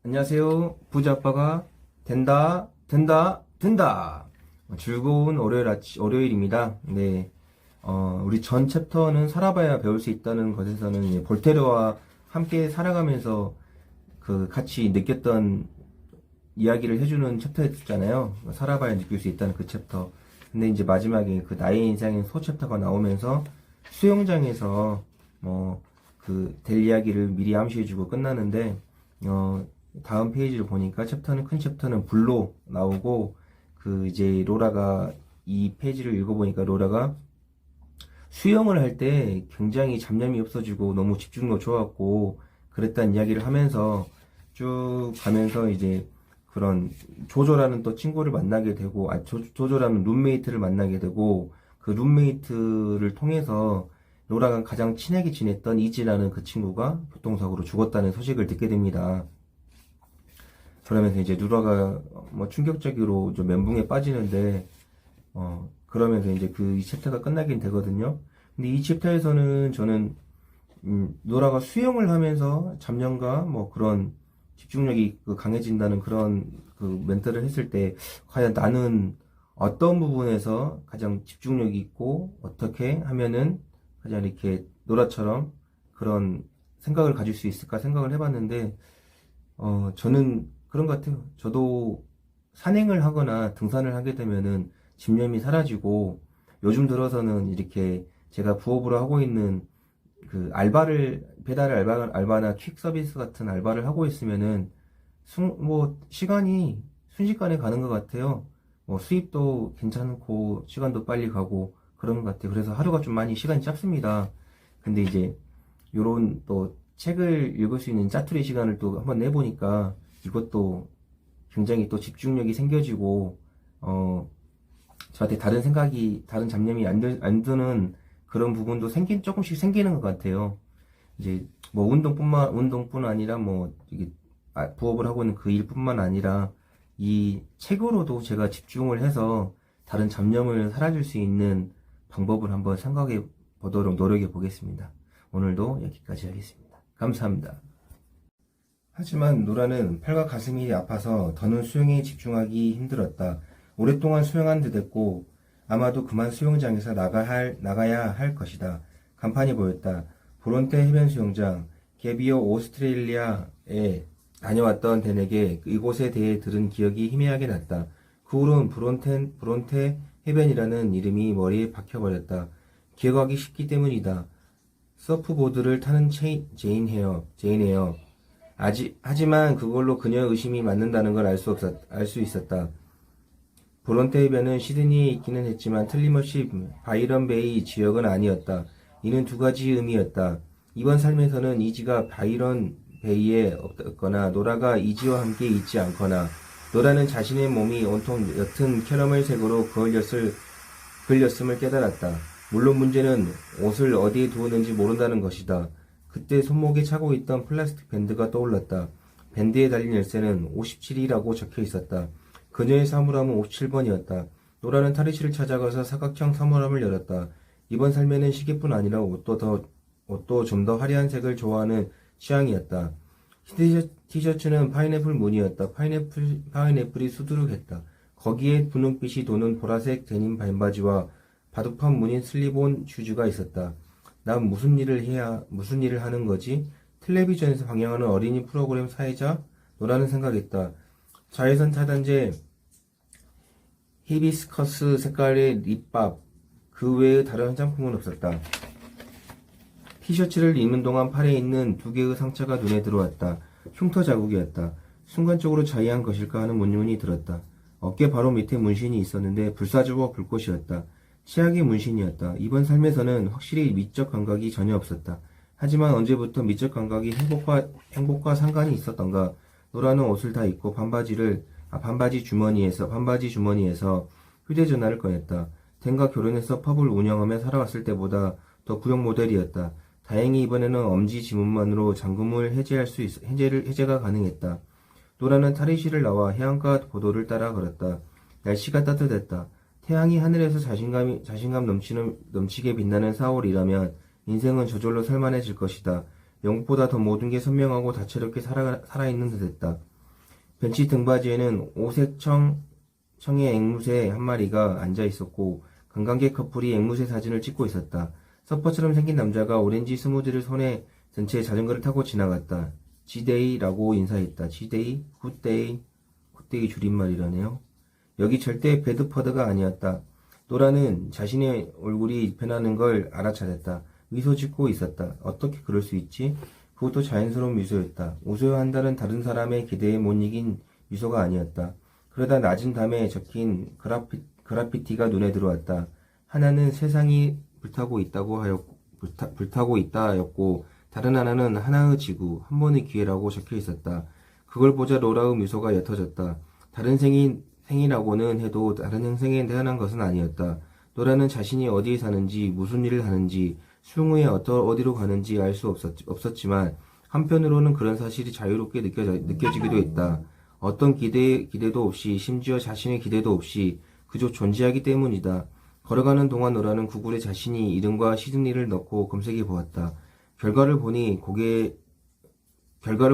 안녕하세요. 부자아빠가 된다, 된다, 된다. 즐거운 월요일입니다. 네. 우리 전 챕터는 살아봐야 배울 수 있다는 것에서는 이제 볼테르와 함께 살아가면서 같이 느꼈던 이야기를 해주는 챕터였잖아요. 살아봐야 느낄 수 있다는 그 챕터. 근데 이제 마지막에 나의 인생의 소 챕터가 나오면서 수영장에서 될 이야기를 미리 암시해주고 끝나는데, 다음 페이지를 보니까 큰 챕터는 불로 나오고, 이제 로라가 이 페이지를 읽어보니까 로라가 수영을 할 때 굉장히 잡념이 없어지고 너무 집중력 좋았고, 그랬다는 이야기를 하면서 쭉 가면서 이제 그런 조조라는 또 친구를 만나게 되고, 조조라는 룸메이트를 만나게 되고, 그 룸메이트를 통해서 로라가 가장 친하게 지냈던 이지라는 그 친구가 교통사고로 죽었다는 소식을 듣게 됩니다. 그러면서 이제 루라가 충격적으로 좀 멘붕에 빠지는데, 그러면서 이제 이 챕터가 끝나긴 되거든요. 근데 이 챕터에서는 저는, 루라가 수영을 하면서 잡념과 그런 집중력이 강해진다는 그런 멘트를 했을 때, 과연 나는 어떤 부분에서 가장 집중력이 있고, 어떻게 하면은 가장 이렇게 노라처럼 그런 생각을 가질 수 있을까 생각을 해봤는데, 저는 그런 것 같아요. 저도 산행을 하거나 등산을 하게 되면은 집념이 사라지고, 요즘 들어서는 이렇게 제가 부업으로 하고 있는 배달 알바나 퀵 서비스 같은 알바를 하고 있으면은, 시간이 순식간에 가는 것 같아요. 수입도 괜찮고, 시간도 빨리 가고, 그런 것 같아요. 그래서 하루가 좀 많이 시간이 짧습니다. 근데 이제, 요런 또 책을 읽을 수 있는 짜투리 시간을 또 한번 내보니까, 이것도 굉장히 또 집중력이 생겨지고, 저한테 다른 잡념이 안 드는 그런 부분도 조금씩 생기는 것 같아요. 이제, 운동뿐 아니라, 이게, 부업을 하고 있는 그 일뿐만 아니라, 이 책으로도 제가 집중을 해서 다른 잡념을 사라질 수 있는 방법을 한번 생각해 보도록 노력해 보겠습니다. 오늘도 여기까지 하겠습니다. 감사합니다. 하지만 노라는 팔과 가슴이 아파서 더는 수영에 집중하기 힘들었다. 오랫동안 수영한 듯 했고 아마도 그만 수영장에서 나가야 할 것이다. 간판이 보였다. 브론테 해변 수영장. 개비어 오스트레일리아에 다녀왔던 댄에게 이곳에 대해 들은 기억이 희미하게 났다. 그 후로는 브론테 해변이라는 이름이 머리에 박혀버렸다. 기억하기 쉽기 때문이다. 서프보드를 타는 제인 헤어. 하지만 그걸로 그녀의 의심이 맞는다는 걸 알 수 있었다. 브론테 해변은 시드니에 있기는 했지만 틀림없이 바이런 베이 지역은 아니었다. 이는 두 가지 의미였다. 이번 삶에서는 이지가 바이런 베이에 없거나 노라가 이지와 함께 있지 않거나 노라는 자신의 몸이 온통 옅은 캐러멜 색으로 그을렸음을 깨달았다. 물론 문제는 옷을 어디에 두었는지 모른다는 것이다. 그때 손목에 차고 있던 플라스틱 밴드가 떠올랐다. 밴드에 달린 열쇠는 57이라고 적혀 있었다. 그녀의 사물함은 57번이었다. 노라는 탈의실을 찾아가서 사각형 사물함을 열었다. 이번 삶에는 시계뿐 아니라 옷도 좀 더 화려한 색을 좋아하는 취향이었다. 티셔츠는 파인애플 무늬였다. 파인애플이 수두룩했다. 거기에 분홍빛이 도는 보라색 데님 반바지와 바둑판 무늬 슬립온 슈즈가 있었다. 난 무슨 일을 하는 거지? 텔레비전에서 방영하는 어린이 프로그램 사회자? 노라는 생각했다. 자외선 차단제, 히비스커스 색깔의 립밥, 그 외에 다른 화장품은 없었다. 티셔츠를 입는 동안 팔에 있는 두 개의 상처가 눈에 들어왔다. 흉터 자국이었다. 순간적으로 자의한 것일까 하는 문문이 들었다. 어깨 바로 밑에 문신이 있었는데 불사조와 불꽃이었다. 치약의 문신이었다. 이번 삶에서는 확실히 미적 감각이 전혀 없었다. 하지만 언제부터 미적 감각이 행복과 상관이 있었던가? 노라는 옷을 다 입고 반바지 주머니에서 휴대전화를 꺼냈다. 댄과 결혼해서 펍을 운영하며 살아왔을 때보다 더 구형 모델이었다. 다행히 이번에는 엄지 지문만으로 잠금을 해제가 가능했다. 노라는 탈의실을 나와 해안가 보도를 따라 걸었다. 날씨가 따뜻했다. 태양이 하늘에서 자신감 넘치게 빛나는 4월이라면 인생은 저절로 살만해질 것이다. 영국보다 더 모든 게 선명하고 다채롭게 살아있는 듯했다. 벤치 등받이에는 오색 청의 앵무새 한 마리가 앉아 있었고 관광객 커플이 앵무새 사진을 찍고 있었다. 서퍼처럼 생긴 남자가 오렌지 스무디를 손에 든 채 자전거를 타고 지나갔다. 지데이라고 인사했다. 지데이? 굿데이? 굿데이 줄임말이라네요. 여기 절대 베드퍼드가 아니었다. 노라는 자신의 얼굴이 변하는 걸 알아차렸다. 미소 짓고 있었다. 어떻게 그럴 수 있지? 그것도 자연스러운 미소였다. 웃어야 한다는 다른 사람의 기대에 못 이긴 미소가 아니었다. 그러다 낮은 담에 적힌 그라피티가 눈에 들어왔다. 하나는 세상이 불타고 있다였고, 다른 하나는 하나의 지구, 한 번의 기회라고 적혀 있었다. 그걸 보자 로라의 미소가 옅어졌다. 다른 생이라고는 해도 다른 행성에 태어난 것은 아니었다. 노라는 자신이 어디에 사는지, 무슨 일을 하는지, 수용 후에 어디로 가는지 알 수 없었지만, 한편으로는 그런 사실이 자유롭게 느껴지기도 했다. 어떤 기대도 없이, 심지어 자신의 기대도 없이, 그저 존재하기 때문이다. 걸어가는 동안 노라는 구글에 자신이 이름과 시드니를 넣고 검색해 보았다. 결과를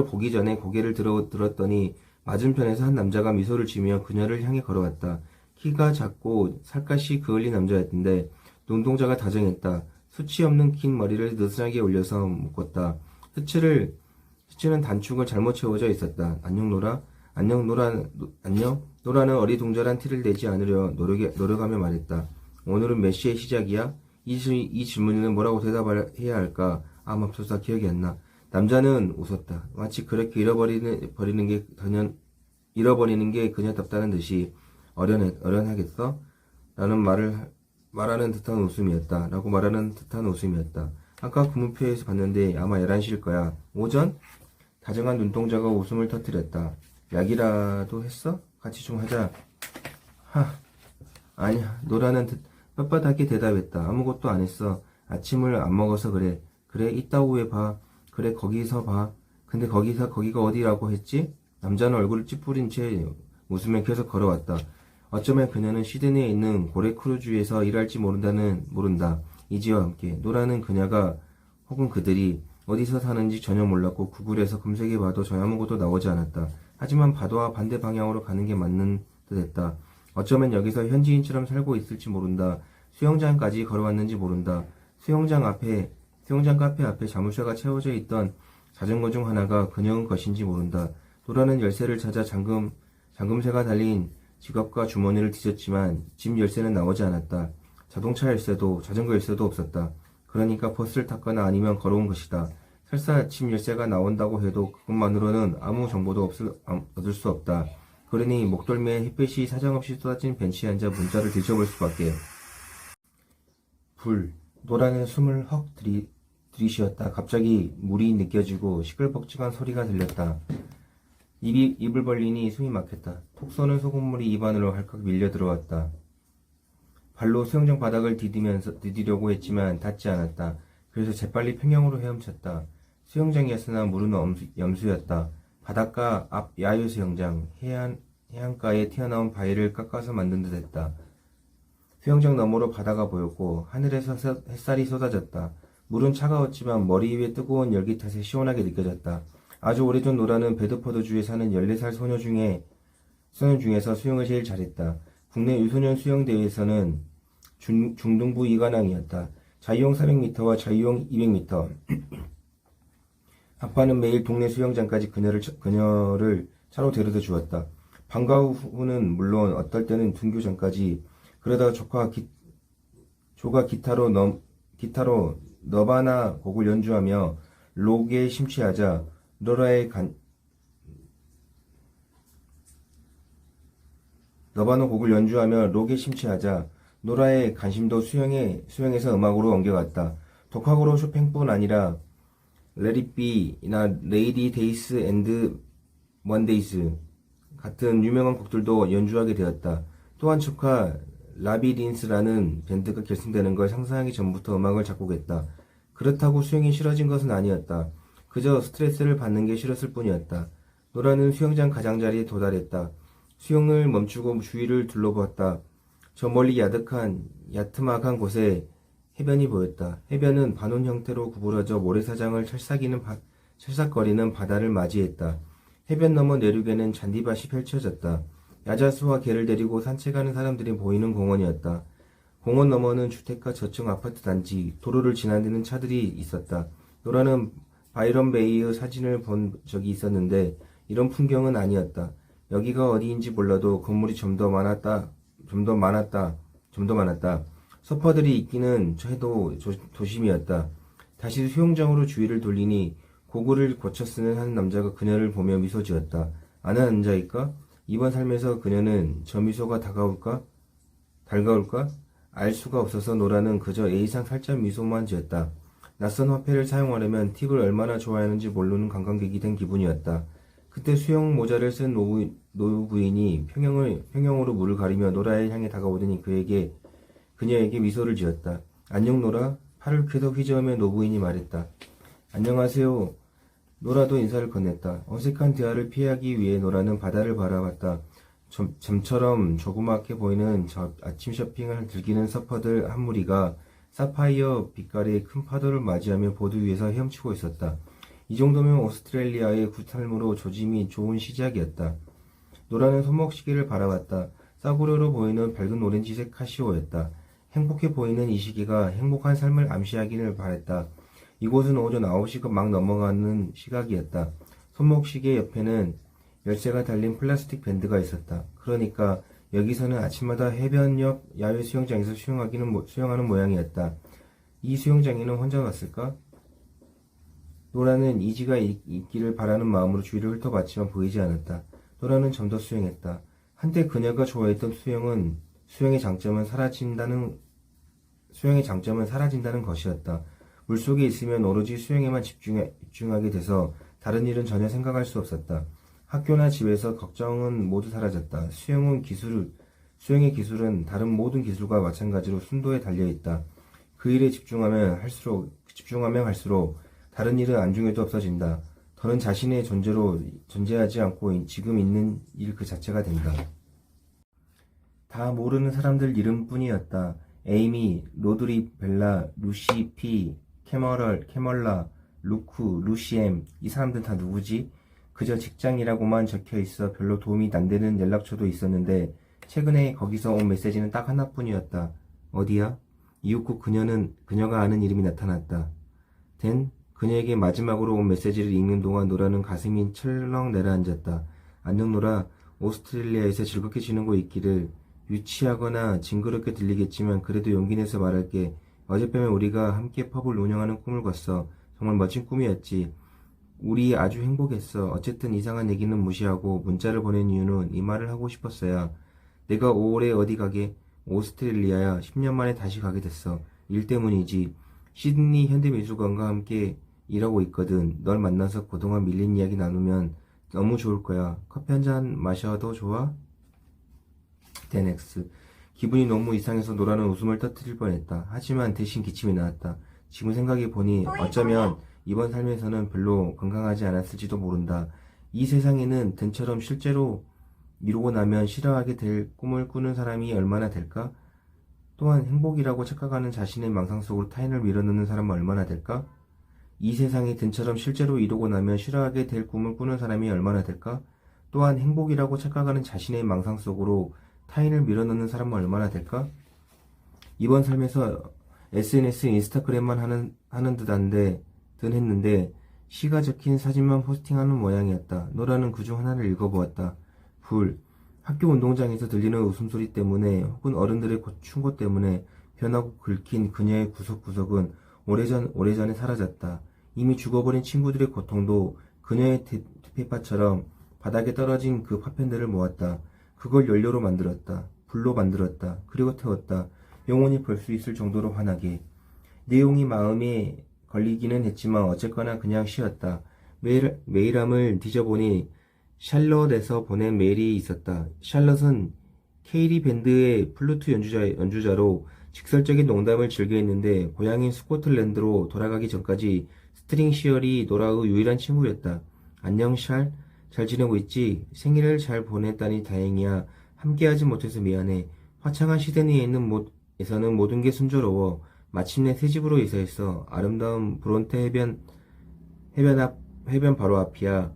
보기 전에 고개를 들었더니 맞은편에서 한 남자가 미소를 지으며 그녀를 향해 걸어왔다. 키가 작고 살갗이 그을린 남자였는데 눈동자가 다정했다. 수치 없는 긴 머리를 느슨하게 올려서 묶었다. 셔츠는 단축을 잘못 채워져 있었다. 안녕 노라? 안녕 안녕? 노라는 어리둥절한 티를 내지 않으려 노력하며 말했다. 오늘은 몇 시의 시작이야? 이 질문에는 뭐라고 대답해야 할까? 맙소사 기억이 안 나. 남자는 웃었다. 마치 그렇게 잃어버리는 게 그녀답다는 듯이 어련하겠어? 말하는 듯한 웃음이었다. 라고 말하는 듯한 웃음이었다. 아까 구문표에서 봤는데 아마 11시일 거야. 오전? 다정한 눈동자가 웃음을 터뜨렸다. 약이라도 했어? 같이 좀 하자. 아니야. 노라는 빳빳하게 대답했다. 아무것도 안 했어. 아침을 안 먹어서 그래. 그래, 이따 오후에 봐. 그래, 거기서 봐. 근데 거기가 어디라고 했지? 남자는 얼굴을 찌푸린 채 웃으며 계속 걸어왔다. 어쩌면 그녀는 시드니에 있는 고레크루즈에서 일할지 모른다. 이지와 함께. 노라는 그녀가 혹은 그들이 어디서 사는지 전혀 몰랐고 구글에서 검색해봐도 전혀 아무것도 나오지 않았다. 하지만 파도와 반대 방향으로 가는 게 맞는 듯했다. 어쩌면 여기서 현지인처럼 살고 있을지 모른다. 수영장까지 걸어왔는지 모른다. 수영장 카페 앞에 자물쇠가 채워져 있던 자전거 중 하나가 그녀의 것인지 모른다. 노라는 열쇠를 찾아 잠금쇠가 달린 지갑과 주머니를 뒤졌지만 집 열쇠는 나오지 않았다. 자동차 열쇠도 자전거 열쇠도 없었다. 그러니까 버스를 탔거나 아니면 걸어온 것이다. 설사 집 열쇠가 나온다고 해도 그것만으로는 아무 정보도 얻을 수 없다. 그러니 목덜미에 햇빛이 사정없이 쏟아진 벤치에 앉아 문자를 뒤져볼 수밖에. 노라는 숨을 헉 들이쉬었다. 갑자기 물이 느껴지고 시끌벅적한 소리가 들렸다. 입을 벌리니 숨이 막혔다. 톡 쏘는 소금물이 입 안으로 할칵 밀려 들어왔다. 발로 수영장 바닥을 디디려고 했지만 닿지 않았다. 그래서 재빨리 평영으로 헤엄쳤다. 수영장이었으나 물은 염수였다. 바닷가 앞 야유 수영장, 해안가에 튀어나온 바위를 깎아서 만든 듯 했다. 수영장 너머로 바다가 보였고 하늘에서 햇살이 쏟아졌다. 물은 차가웠지만 머리 위에 뜨거운 열기 탓에 시원하게 느껴졌다. 아주 오래전 노라는 베드퍼드주에 사는 14살 소녀 중에서 수영을 제일 잘했다. 국내 유소년 수영대회에서는 중등부 2관왕이었다. 자유형 400m와 자유형 200m. 아빠는 매일 동네 수영장까지 그녀를 차로 데려다 주었다. 방과 후는 물론 어떨 때는 등교전까지. 그러다가 조가 기타로 너바나 곡을 연주하며 록에 심취하자 노라의 관심도 수영에서 음악으로 옮겨갔다. 독학으로 쇼팽뿐 아니라 Let It Be나 Lady Days and Mondays 같은 유명한 곡들도 연주하게 되었다. 또한 조카 라비린스라는 밴드가 결성되는 걸 상상하기 전부터 음악을 작곡했다. 그렇다고 수영이 싫어진 것은 아니었다. 그저 스트레스를 받는 게 싫었을 뿐이었다. 노라는 수영장 가장자리에 도달했다. 수영을 멈추고 주위를 둘러보았다. 저 멀리 야트막한 곳에 해변이 보였다. 해변은 반원 형태로 구부러져 모래사장을 찰싹거리는 바다를 맞이했다. 해변 너머 내륙에는 잔디밭이 펼쳐졌다. 야자수와 개를 데리고 산책하는 사람들이 보이는 공원이었다. 공원 너머는 주택가 저층 아파트 단지, 도로를 지나는 차들이 있었다. 노라는 바이런 베이의 사진을 본 적이 있었는데 이런 풍경은 아니었다. 여기가 어디인지 몰라도 건물이 좀 더 많았다. 서퍼들이 있기는 해도 도심이었다. 다시 수영장으로 주위를 돌리니 고글을 고쳐 쓰는 한 남자가 그녀를 보며 미소 지었다. 아는 남자일까? 이번 삶에서 그녀는 저 미소가 달가울까? 알 수가 없어서 노라는 그저 A상 살짝 미소만 지었다. 낯선 화폐를 사용하려면 팁을 얼마나 좋아하는지 모르는 관광객이 된 기분이었다. 그때 수영 모자를 쓴 노부인이 평영으로 물을 가리며 노라를 향해 다가오더니 그녀에게 미소를 지었다. 안녕 노라? 팔을 쾌덕 휘저으며 노부인이 말했다. 안녕하세요. 노라도 인사를 건넸다. 어색한 대화를 피하기 위해 노라는 바다를 바라봤다. 점처럼 조그맣게 보이는 아침 쇼핑을 즐기는 서퍼들 한 무리가 사파이어 빛깔의 큰 파도를 맞이하며 보드 위에서 헤엄치고 있었다. 이 정도면 오스트레일리아의 굿삶으로 조짐이 좋은 시작이었다. 노라는 손목시계를 바라봤다. 싸구려로 보이는 밝은 오렌지색 카시오였다. 행복해 보이는 이 시계가 행복한 삶을 암시하기를 바랬다. 이곳은 오전 9시가 막 넘어가는 시각이었다. 손목시계 옆에는 열쇠가 달린 플라스틱 밴드가 있었다. 그러니까 여기서는 아침마다 해변 옆 야외 수영장에서 수영하는 모양이었다. 이 수영장에는 혼자 갔을까? 노라는 이지가 있기를 바라는 마음으로 주위를 훑어봤지만 보이지 않았다. 노라는 좀 더 수영했다. 한때 그녀가 좋아했던 수영의 장점은 사라진다는 것이었다. 물속에 있으면 오로지 수영에만 집중하게 돼서 다른 일은 전혀 생각할 수 없었다. 학교나 집에서 걱정은 모두 사라졌다. 수영의 기술은 다른 모든 기술과 마찬가지로 순도에 달려있다. 그 일에 집중하면 할수록 다른 일은 안중에도 없어진다. 더는 자신의 존재하지 않고 지금 있는 일 그 자체가 된다. 다 모르는 사람들 이름뿐이었다. 에이미, 로드리, 벨라, 루시, 피, 캐멀라, 루크, 루시엠. 이 사람들 다 누구지? 그저 직장이라고만 적혀있어 별로 도움이 안 되는 연락처도 있었는데 최근에 거기서 온 메시지는 딱 하나뿐이었다. 어디야? 이윽고 그녀가 아는 이름이 나타났다. 그녀에게 마지막으로 온 메시지를 읽는 동안 노라는 가슴이 철렁 내려앉았다. 안녕 노라. 오스트레일리아에서 즐겁게 지내고 있기를. 유치하거나 징그럽게 들리겠지만 그래도 용기 내서 말할게. 어젯밤에 우리가 함께 펍을 운영하는 꿈을 꿨어. 정말 멋진 꿈이었지. 우리 아주 행복했어. 어쨌든 이상한 얘기는 무시하고 문자를 보낸 이유는 이 말을 하고 싶었어야. 내가 올해 어디 가게? 오스트레일리아야. 10년 만에 다시 가게 됐어. 일 때문이지. 시드니 현대미술관과 함께 일하고 있거든. 널 만나서 그동안 밀린 이야기 나누면 너무 좋을 거야. 커피 한 잔 마셔도 좋아? X. 기분이 너무 이상해서 노라는 웃음을 터뜨릴 뻔했다. 하지만 대신 기침이 나왔다. 지금 생각해보니 어쩌면 이번 삶에서는 별로 건강하지 않았을지도 모른다. 이 세상에는 댄처럼 실제로 이루고 나면 싫어하게 될 꿈을 꾸는 사람이 얼마나 될까? 또한 행복이라고 착각하는 자신의 망상 속으로 타인을 밀어넣는 사람은 얼마나 될까? 이 세상이 댄처럼 실제로 이루고 나면 싫어하게 될 꿈을 꾸는 사람이 얼마나 될까? 또한 행복이라고 착각하는 자신의 망상 속으로 타인을 밀어넣는 사람은 얼마나 될까? 이번 삶에서 SNS, 인스타그램만 하는 듯 했는데 시가 적힌 사진만 포스팅하는 모양이었다. 노라는 그중 하나를 읽어보았다. 학교 운동장에서 들리는 웃음소리 때문에 혹은 어른들의 충고 때문에 변하고 긁힌 그녀의 구석구석은 오래전에 사라졌다. 이미 죽어버린 친구들의 고통도 그녀의 페이퍼처럼 바닥에 떨어진 그 파편들을 모았다. 그걸 연료로 만들었다. 불로 만들었다. 그리고 태웠다. 영원히 볼 수 있을 정도로 환하게. 내용이 마음에 걸리기는 했지만 어쨌거나 그냥 쉬었다. 메일함을 뒤져보니 샬럿에서 보낸 메일이 있었다. 샬럿은 케이리 밴드의 플루트 연주자로 직설적인 농담을 즐겨했는데 고향인 스코틀랜드로 돌아가기 전까지 스트링 시얼이 노라의 유일한 친구였다. 안녕 샬? 잘 지내고 있지? 생일을 잘 보냈다니 다행이야. 함께하지 못해서 미안해. 화창한 시드니에서는 모든 게 순조로워. 마침내 새 집으로 이사했어. 아름다운 브론테 해변 바로 옆이야.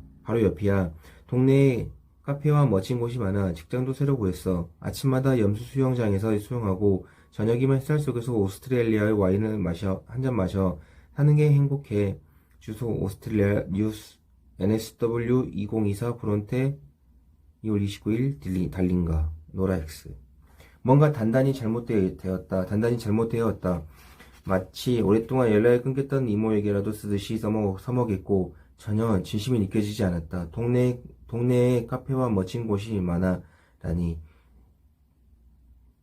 동네에 카페와 멋진 곳이 많아 직장도 새로 구했어. 아침마다 염수 수영장에서 수영하고 저녁이면 햇살 속에서 오스트레일리아의 와인을 한 잔 마셔. 사는 게 행복해. 주소 오스트레일리아 뉴스 NSW 2024 브론테 2월 29일 달린가 노라 X. 뭔가 단단히 잘못되었다. 마치 오랫동안 연락이 끊겼던 이모에게라도 쓰듯이 서먹했고 전혀 진심이 느껴지지 않았다. 동네에 카페와 멋진 곳이 많아라니.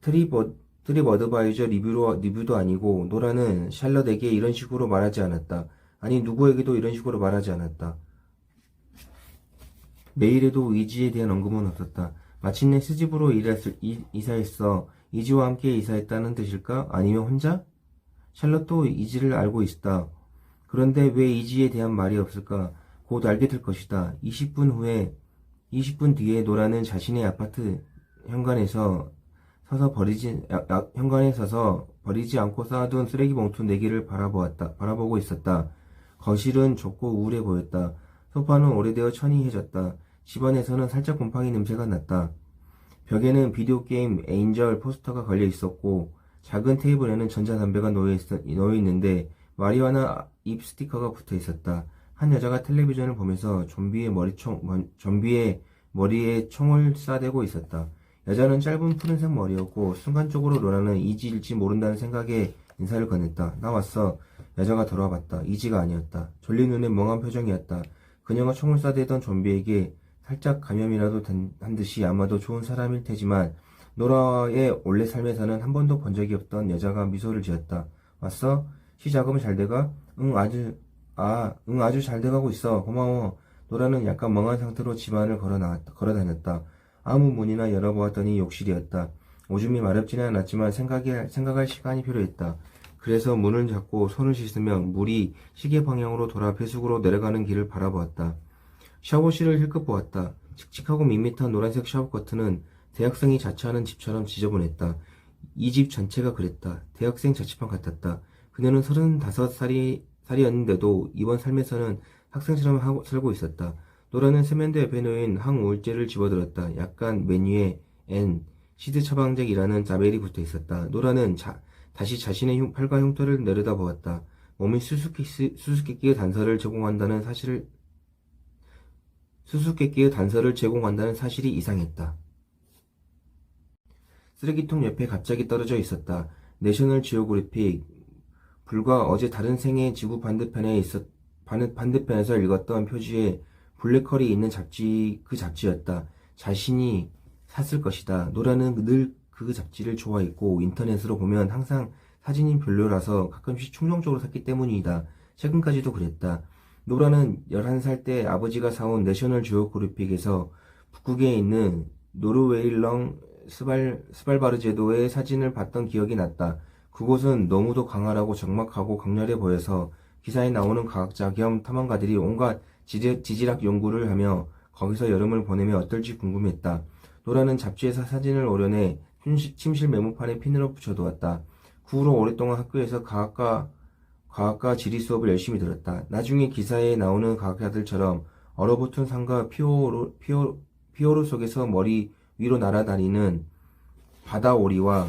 트립 어드바이저 리뷰도 아니고 노라는 샬럿에게 이런 식으로 말하지 않았다. 아니 누구에게도 이런 식으로 말하지 않았다. 메일에도 이지에 대한 언급은 없었다. 마침내 스집으로 이사했어. 이지와 함께 이사했다는 뜻일까? 아니면 혼자? 샬럿도 이지를 알고 있다. 그런데 왜 이지에 대한 말이 없을까? 곧 알게 될 것이다. 20분 뒤에 노라는 자신의 아파트 현관에 서서 버리지 않고 쌓아둔 쓰레기 봉투 4개를 바라보고 있었다. 거실은 좁고 우울해 보였다. 소파는 오래되어 천이해졌다. 집안에서는 살짝 곰팡이 냄새가 났다. 벽에는 비디오 게임 에인절 포스터가 걸려 있었고, 작은 테이블에는 전자담배가 놓여 있는데 마리화나 입 스티커가 붙어 있었다. 한 여자가 텔레비전을 보면서 좀비의 머리에 총을 쏴대고 있었다. 여자는 짧은 푸른색 머리였고 순간적으로 로라는 이지일지 모른다는 생각에 인사를 건넸다. 나 왔어. 여자가 돌아봤다. 이지가 아니었다. 졸린 눈에 멍한 표정이었다. 그녀가 총을 쏴대던 좀비에게 살짝 감염이라도 한 듯이 아마도 좋은 사람일 테지만 노라의 원래 삶에서는 한 번도 본 적이 없던 여자가 미소를 지었다. 왔어? 시작업은 잘 돼가? 응 아주 잘 돼가고 있어. 고마워. 노라는 약간 멍한 상태로 집안을 걸어 다녔다. 아무 문이나 열어보았더니 욕실이었다. 오줌이 마렵지는 않았지만 생각할 시간이 필요했다. 그래서 문을 잡고 손을 씻으며 물이 시계 방향으로 돌아 배수구로 내려가는 길을 바라보았다. 샤워실을 힐끗 보았다. 칙칙하고 밋밋한 노란색 샤워 커튼은 대학생이 자취하는 집처럼 지저분했다. 이 집 전체가 그랬다. 대학생 자취방 같았다. 그녀는 35살이었는데도 이번 삶에서는 학생처럼 살고 있었다. 노라는 세면대 옆에 놓인 항우울제를 집어들었다. 약간 메뉴에 시드 처방잭이라는 라벨이 붙어 있었다. 노라는 다시 자신의 팔과 흉터를 내려다보았다. 몸이 수수께끼의 단서를 제공한다는 사실이 이상했다. 쓰레기통 옆에 갑자기 떨어져 있었다. 내셔널 지오그래픽. 불과 어제 다른 생의 지구 반대편에서 읽었던 표지에 블랙홀이 있는 그 잡지였다. 자신이 샀을 것이다. 노라는 늘 그 잡지를 좋아했고 인터넷으로 보면 항상 사진이 별로라서 가끔씩 충동적으로 샀기 때문이다. 최근까지도 그랬다. 노라는 11살 때 아버지가 사온 내셔널 지오그래픽에서 북극에 있는 노르웨일렁 스발바르 제도의 사진을 봤던 기억이 났다. 그곳은 너무도 강하고 적막하고 강렬해 보여서 기사에 나오는 과학자 겸 탐험가들이 온갖 지질학 연구를 하며 거기서 여름을 보내면 어떨지 궁금했다. 노라는 잡지에서 사진을 오려내 침실 메모판에 핀으로 붙여두었다. 그 후로 오랫동안 학교에서 과학과 지리 수업을 열심히 들었다. 나중에 기사에 나오는 과학자들처럼 얼어붙은 산과 피오르 속에서 머리 위로 날아다니는 바다오리와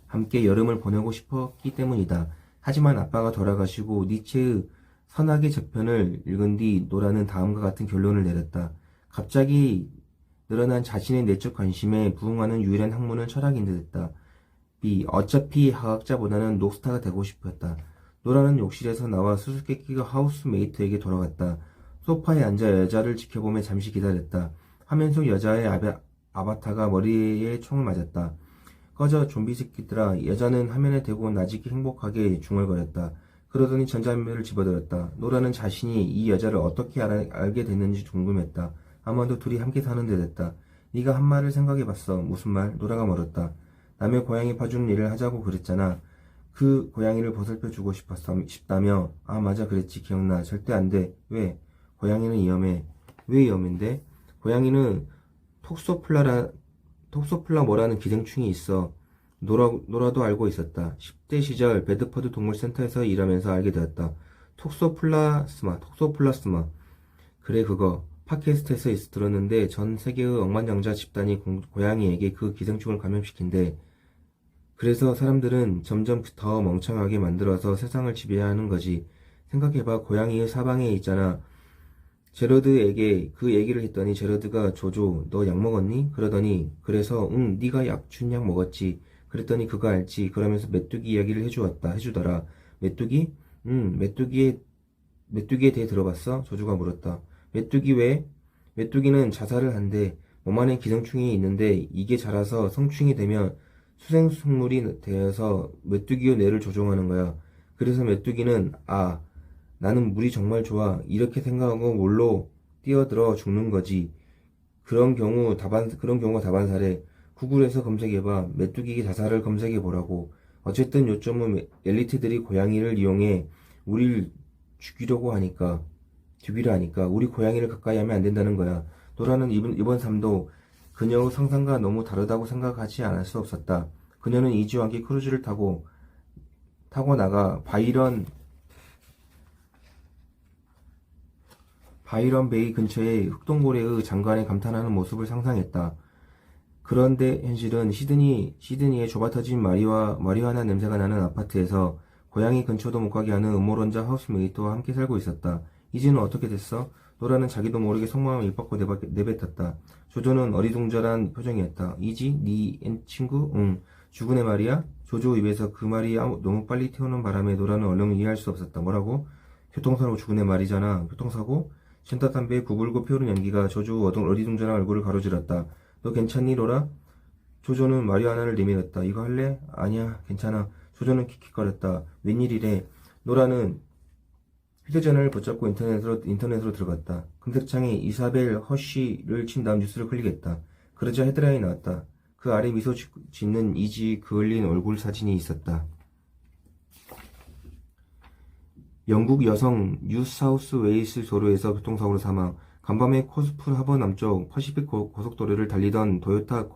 함께 여름을 보내고 싶었기 때문이다. 하지만 아빠가 돌아가시고 니체의 선악의 저편을 읽은 뒤 노라는 다음과 같은 결론을 내렸다. 갑자기 늘어난 자신의 내적 관심에 부응하는 유일한 학문은 철학인 듯했다. B. 어차피 화학자보다는 록스타가 되고 싶었다. 노라는 욕실에서 나와 수수께끼가 하우스메이트에게 돌아갔다. 소파에 앉아 여자를 지켜보며 잠시 기다렸다. 화면 속 여자의 아바타가 머리에 총을 맞았다. 꺼져 좀비 새끼들아. 여자는 화면에 대고 나직이 행복하게 중얼거렸다. 그러더니 전자담배를 집어들었다. 노라는 자신이 이 여자를 어떻게 알게 됐는지 궁금했다. 아마도 둘이 함께 사는 데 됐다. 네가 한 말을 생각해봤어. 무슨 말? 노라가 물었다. 남의 고양이 봐주는 일을 하자고 그랬잖아. 그 고양이를 보살펴주고 싶다며. 아 맞아 그랬지. 기억나. 절대 안 돼. 왜? 고양이는 위험해. 왜 위험인데? 고양이는 톡소플라모라는 기생충이 있어. 노라도 알고 있었다. 10대 시절 베드퍼드 동물센터에서 일하면서 알게 되었다. 톡소플라스마. 그래 그거. 팟캐스트에서 들었는데 전 세계의 억만장자 집단이 고양이에게 그 기생충을 감염시킨대. 그래서 사람들은 점점 더 멍청하게 만들어서 세상을 지배하는 거지. 생각해봐. 고양이의 사방에 있잖아. 제러드에게 그 얘기를 했더니 제러드가 조조 너 약 먹었니? 그러더니 그래서 응 네가 준 약 먹었지. 그랬더니 그거 알지. 그러면서 메뚜기 이야기를 해주더라. 메뚜기? 응 메뚜기에 대해 들어봤어? 조조가 물었다. 메뚜기 왜? 메뚜기는 자살을 한대. 몸 안에 기생충이 있는데 이게 자라서 성충이 되면 수생식물이 되어서 메뚜기의 뇌를 조종하는 거야. 그래서 메뚜기는 나는 물이 정말 좋아. 이렇게 생각하고 물로 뛰어들어 죽는 거지. 그런 경우가 다반사래. 구글에서 검색해봐. 메뚜기 자살을 검색해보라고. 어쨌든 요점은 엘리트들이 고양이를 이용해 우리를 죽이려 하니까 우리 고양이를 가까이 하면 안 된다는 거야. 노라는 이번 삶도 그녀의 상상과 너무 다르다고 생각하지 않을 수 없었다. 그녀는 2주와 함께 크루즈를 타고 나가 바이런 베이 근처의 흑동고래의 장관에 감탄하는 모습을 상상했다. 그런데 현실은 시드니의 좁아터진 마리화나 냄새가 나는 아파트에서 고양이 근처도 못 가게 하는 음모론자 하우스메이트와 함께 살고 있었다. 이지는 어떻게 됐어? 노라는 자기도 모르게 속마음을 입 밖으로 내뱉었다. 조조는 어리둥절한 표정이었다. 이지? 네 친구? 응. 죽은 애 말이야? 조조 입에서 그 말이 너무 빨리 튀어나온 바람에 노라는 얼른 이해할 수 없었다. 뭐라고? 교통사고 죽은 애 말이잖아. 교통사고? 전타담배에 구불고 피오른 연기가 조조 어리둥절한 얼굴을 가로질렀다. 너 괜찮니, 로라? 조조는 마리화나를 내밀었다. 이거 할래? 아니야, 괜찮아. 조조는 킥킥거렸다. 웬일이래? 노라는 휴대전화를 붙잡고 인터넷으로 들어갔다. 검색창에 이사벨 허쉬를 친 다음 뉴스를 클릭했다. 그러자 헤드라인이 나왔다. 그 아래 미소 짓는 이지 그을린 얼굴 사진이 있었다. 영국 여성 뉴사우스 웨일스 도로에서 교통사고로 사망. 간밤에 코스프 하버 남쪽 퍼시픽 고속도로를 달리던 도요타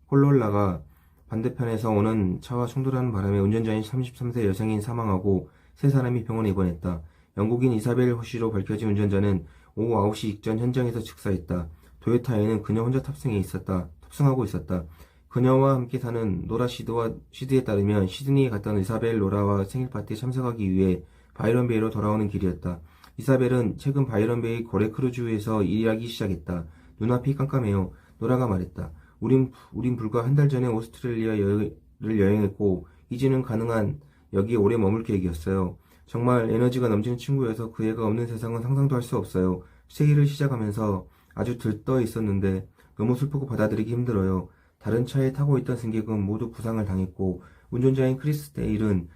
콜롤라가 반대편에서 오는 차와 충돌하는 바람에 운전자인 33세 여성인 사망하고 3사람이 병원에 입원했다. 영국인 이사벨 호시로 밝혀진 운전자는 오후 9시 직전 현장에서 즉사했다. 도요타에는 그녀 혼자 탑승하고 있었다. 그녀와 함께 사는 노라 시드에 따르면 시드니에 갔던 이사벨 로라와 생일 파티에 참석하기 위해 바이런 베이로 돌아오는 길이었다. 이사벨은 최근 바이런 베이 고래 크루즈에서 일하기 시작했다. 눈앞이 깜깜해요. 노라가 말했다. 우린 불과 한 달 전에 오스트레일리아를 여행했고 이제는 가능한 여기에 오래 머물 계획이었어요. 정말 에너지가 넘치는 친구여서 그 애가 없는 세상은 상상도 할 수 없어요. 세일을 시작하면서 아주 들떠 있었는데 너무 슬프고 받아들이기 힘들어요. 다른 차에 타고 있던 승객은 모두 부상을 당했고 운전자인 크리스 데일은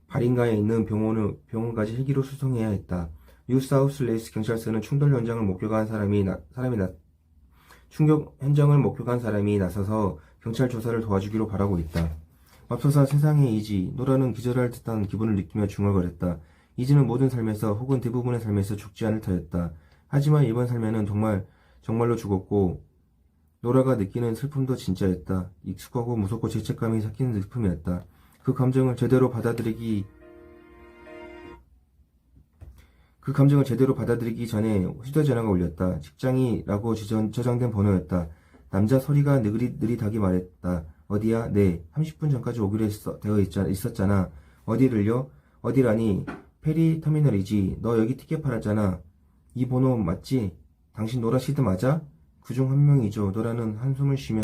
바링가에 있는 병원까지 헬기로 수송해야 했다. 뉴사우스 레이스 경찰서는 충돌 현장을 목격한 사람이 나서서 경찰 조사를 도와주기로 바라고 있다. 맙소사 세상의 이지. 노라는 기절할 듯한 기분을 느끼며 중얼거렸다. 이지는 모든 삶에서 혹은 대부분의 삶에서 죽지 않을 터였다. 하지만 이번 삶에는 정말로 죽었고 노라가 느끼는 슬픔도 진짜였다. 익숙하고 무섭고 죄책감이 섞이는 슬픔이었다. 그 감정을 제대로 받아들이기 전에 휴대전화가 울렸다. 직장이라고 저장된 번호였다. 남자 소리가 느릿하게 말했다. 어디야? 네. 30분 전까지 오기로 있었잖아. 어디를요? 어디라니? 페리 터미널이지. 너 여기 티켓 팔았잖아. 이 번호 맞지? 당신 노라 시드 맞아? 그중 한 명이죠. 노라는 한숨을 쉬며